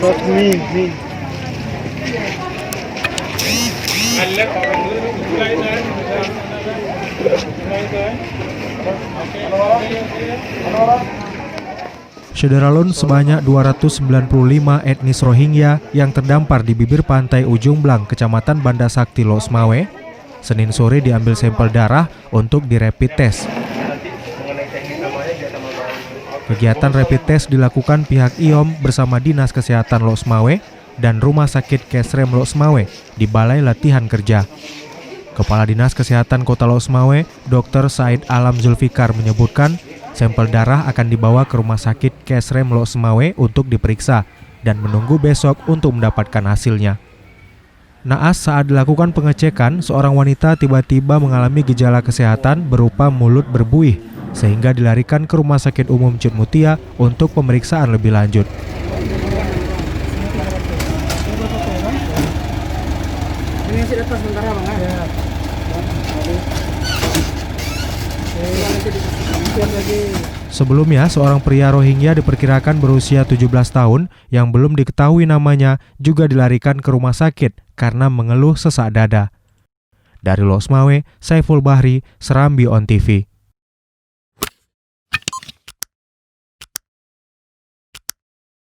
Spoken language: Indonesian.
mie. Syederalun sebanyak 295 etnis Rohingya yang terdampar di bibir pantai Ujung Blang, Kecamatan Banda Sakti, Lok Semawe, Senin sore diambil sampel darah untuk dirapid test. Kegiatan rapid test dilakukan pihak IOM bersama Dinas Kesehatan Lok Semawe dan Rumah Sakit Kesrem Lok Semawe di Balai Latihan Kerja. Kepala Dinas Kesehatan Kota Lok Semawe, Dr. Said Alam Zulfikar menyebutkan sampel darah akan dibawa ke Rumah Sakit Kesrem Lok Semawe untuk diperiksa dan menunggu besok untuk mendapatkan hasilnya. Naas saat dilakukan pengecekan, seorang wanita tiba-tiba mengalami gejala kesehatan berupa mulut berbuih sehingga dilarikan ke Rumah Sakit Umum Cud Mutia untuk pemeriksaan lebih lanjut. Sebelumnya, seorang pria Rohingya diperkirakan berusia 17 tahun yang belum diketahui namanya juga dilarikan ke rumah sakit karena mengeluh sesak dada. Dari Lok Semawe, Saiful Bahri, Serambi On TV.